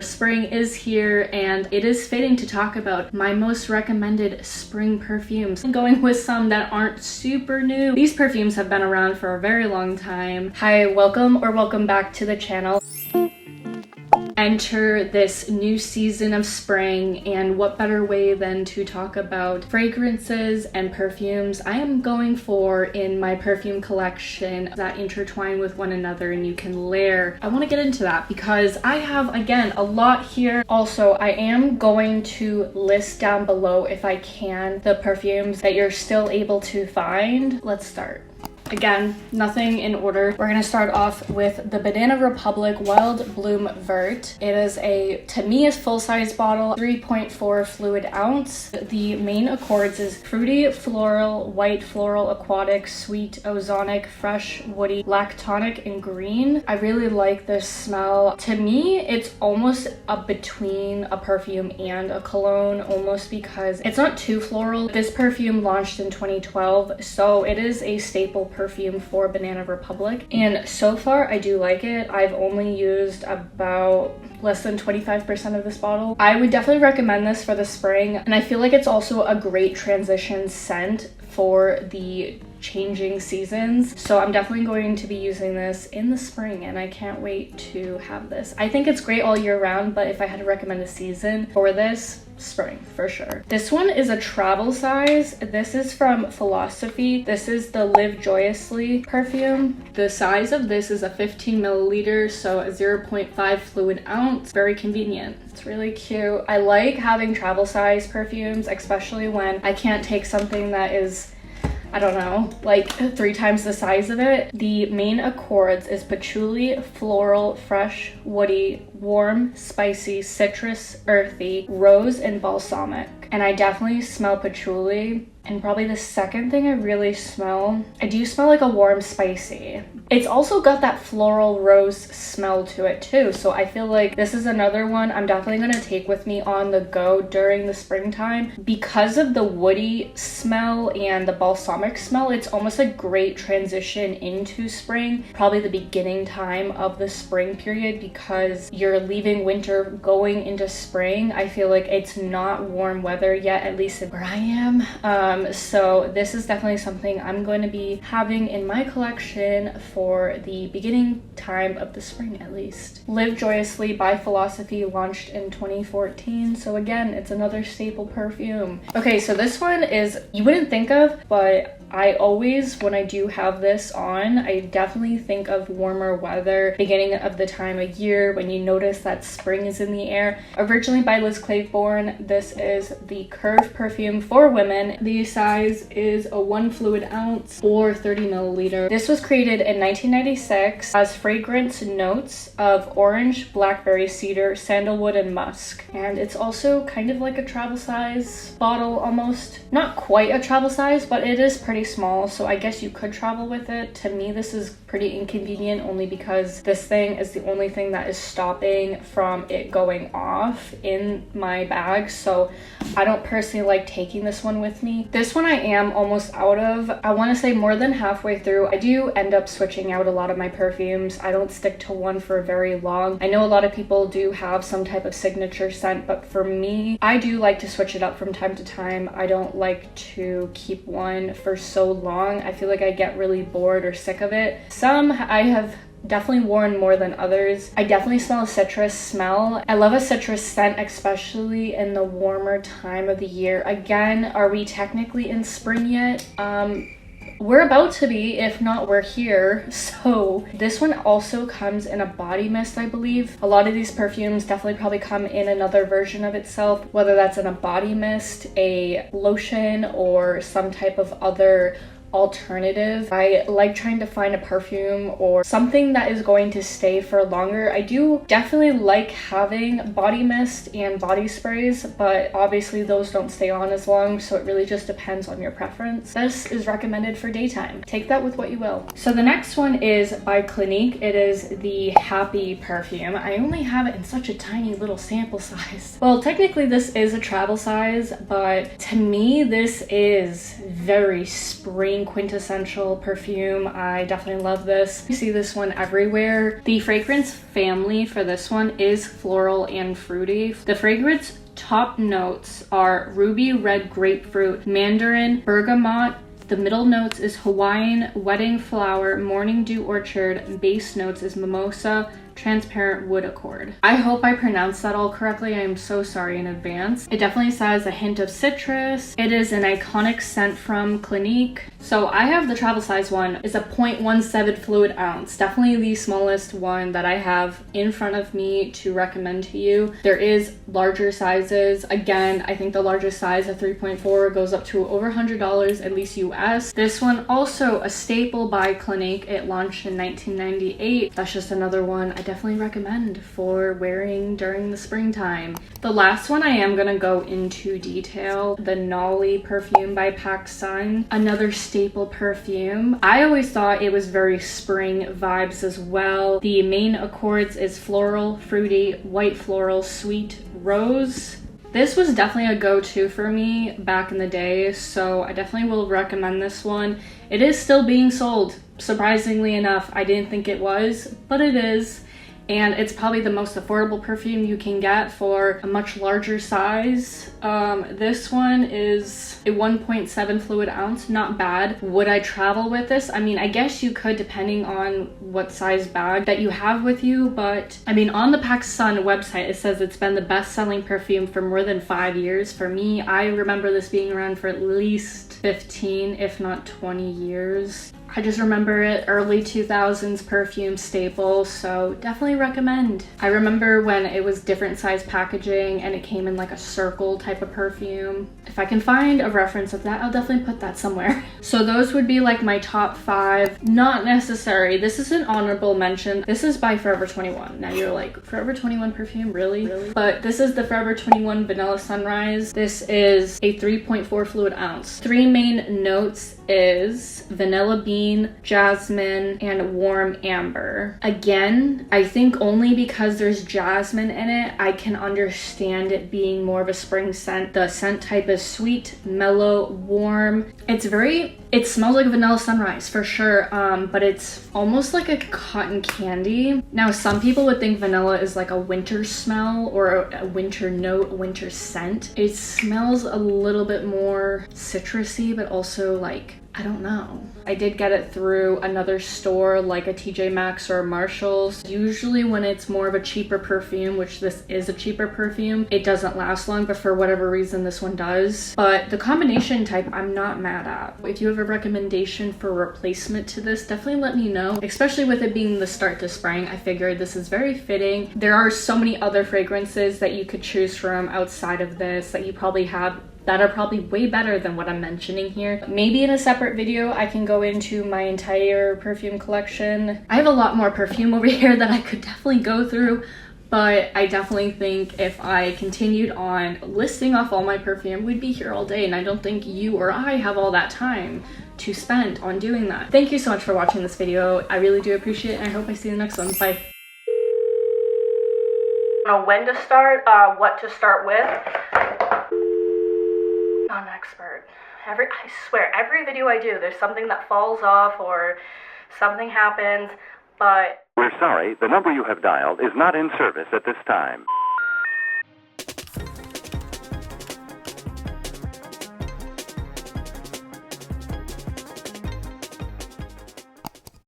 Spring is here and it is fitting to talk about my most recommended spring perfumes. I'm going with some that aren't super new. These perfumes have been around for a very long time. Hi, welcome back to the channel. Enter this new season of spring, and what better way than to talk about fragrances and perfumes I am going for in my perfume collection that intertwine with one another and you can layer. I want to get into that because I have, again, a lot here. Also, I am going to list down below, if I can, the perfumes that you're still able to find. Let's start. Again, nothing in order. We're gonna start off with the Banana Republic Wildbloom Vert. It is to me, a full-size bottle, 3.4 fluid ounce. The main accords is fruity, floral, white, floral, aquatic, sweet, ozonic, fresh, woody, lactonic, and green. I really like this smell. To me, it's almost between a perfume and a cologne, almost, because it's not too floral. This perfume launched in 2012, so it is a staple perfume for Banana Republic, and so far I do like it. I've only used about less than 25% of this bottle. I would definitely recommend this for the spring, and I feel like it's also a great transition scent for the changing seasons. So I'm definitely going to be using this in the spring and I can't wait to have this. I think it's great all year round, but if I had to recommend a season for this, spring for sure. This one is a travel size. This is from Philosophy. This is the Live Joyously perfume. The size of this is a 15 milliliter, so a 0.5 fluid ounce. Very convenient. It's really cute. I like having travel size perfumes, especially when I can't take something that is, I don't know, like 3 times the size of it. The main accords is patchouli, floral, fresh, woody, warm, spicy, citrus, earthy, rose, and balsamic. And I definitely smell patchouli. And probably the second thing I really smell, I do smell like a warm spicy. It's also got that floral rose smell to it too. So I feel like this is another one I'm definitely gonna take with me on the go during the springtime. Because of the woody smell and the balsamic smell, it's almost a great transition into spring. Probably the beginning time of the spring period, because you're leaving winter, going into spring. I feel like it's not warm weather yet, at least where I am. So this is definitely something I'm going to be having in my collection for the beginning time of the spring, at least. Live Joyously by Philosophy launched in 2014. So again, it's another staple perfume. Okay, so this one is, you wouldn't think of, but I always, when I do have this on, I definitely think of warmer weather, beginning of the time of year when you notice that spring is in the air. Originally by Claiborne, this is the Curve perfume for women. The size is a 1 fluid ounce or 30 milliliter. This was created in 1996 as fragrance notes of orange, blackberry, cedar, sandalwood, and musk. And it's also kind of like a travel size bottle almost. Not quite a travel size, but it is pretty small, so I guess you could travel with it. To me, this is pretty inconvenient only because this thing is the only thing that is stopping from it going off in my bag, so I don't personally like taking this one with me. This one I am almost out of. I want to say more than halfway through. I do end up switching out a lot of my perfumes. I don't stick to one for very long. I know a lot of people do have some type of signature scent, but for me, I do like to switch it up from time to time. I don't like to keep one for so long. I feel like I get really bored or sick of it. Some I have definitely worn more than others. I definitely smell a citrus smell. I love a citrus scent, especially in the warmer time of the year. Again, are we technically in spring yet? We're about to be, if not we're here. So this one also comes in a body mist, I believe. A lot of these perfumes definitely probably come in another version of itself, whether that's in a body mist, a lotion, or some type of other alternative. I like trying to find a perfume or something that is going to stay for longer. I do definitely like having body mist and body sprays, but obviously those don't stay on as long, so it really just depends on your preference. This is recommended for daytime. Take that with what you will. So the next one is by Clinique. It is the Happy perfume. I only have it in such a tiny little sample size. Well, technically this is a travel size, but to me this is very spring spring quintessential perfume. I definitely love this. You see this one everywhere. The fragrance family for this one is floral and fruity. The fragrance top notes are ruby red grapefruit, mandarin, bergamot. The middle notes is Hawaiian, wedding flower, morning dew orchard. Base notes is mimosa, transparent wood accord. I hope I pronounced that all correctly. I am so sorry in advance. It definitely says a hint of citrus. It is an iconic scent from Clinique. So I have the travel size one. It's a 0.17 fluid ounce. Definitely the smallest one that I have in front of me to recommend to you. There is larger sizes. Again, I think the largest size of 3.4 goes up to over $100, at least US. This one also a staple by Clinique. It launched in 1998. That's just another one I definitely recommend for wearing during the springtime. The last one I am gonna go into detail, the Nollie perfume by Pacsun, another staple perfume. I always thought it was very spring vibes as well. The main accords is floral, fruity, white floral, sweet, rose. This was definitely a go-to for me back in the day, so I definitely will recommend this one. It is still being sold, surprisingly enough. I didn't think it was, but it is. And it's probably the most affordable perfume you can get for a much larger size. This one is a 1.7 fluid ounce, not bad. Would I travel with this? I mean, I guess you could depending on what size bag that you have with you, but I mean, on the Pacsun website, it says it's been the best-selling perfume for more than 5 years. For me, I remember this being around for at least 15, if not 20 years. I just remember it early 2000s perfume staple, so definitely recommend. I remember when it was different size packaging and it came in like a circle type of perfume. If I can find a reference of that, I'll definitely put that somewhere. So those would be like my top 5. Not necessary. This is an honorable mention. This is by Forever 21. Now you're like, Forever 21 perfume? Really? But this is the Forever 21 Vanilla Sunrise. This is a 3.4 fluid ounce. 3 main notes is vanilla bean, jasmine, and warm amber. Again, I think only because there's jasmine in it, I can understand it being more of a spring scent. The scent type is sweet, mellow, warm. It smells like a vanilla sunrise for sure, but it's almost like a cotton candy. Now, some people would think vanilla is like a winter smell or a winter note, a winter scent. It smells a little bit more citrusy, but also like, I don't know. I did get it through another store like a TJ Maxx or a Marshall's. Usually when it's more of a cheaper perfume, which this is a cheaper perfume, it doesn't last long, but for whatever reason this one does. But the combination type, I'm not mad at. If you have a recommendation for replacement to this, definitely let me know. Especially with it being the start to spring, I figured this is very fitting. There are so many other fragrances that you could choose from outside of this that you probably have that are probably way better than what I'm mentioning here. Maybe in a separate video, I can go into my entire perfume collection. I have a lot more perfume over here that I could definitely go through, but I definitely think if I continued on listing off all my perfume, we'd be here all day, and I don't think you or I have all that time to spend on doing that. Thank you so much for watching this video. I really do appreciate it, and I hope I see you in the next one. Bye. I don't know when to start, what to start with. I'm an expert. I swear, every video I do, there's something that falls off or something happens, but... We're sorry, the number you have dialed is not in service at this time.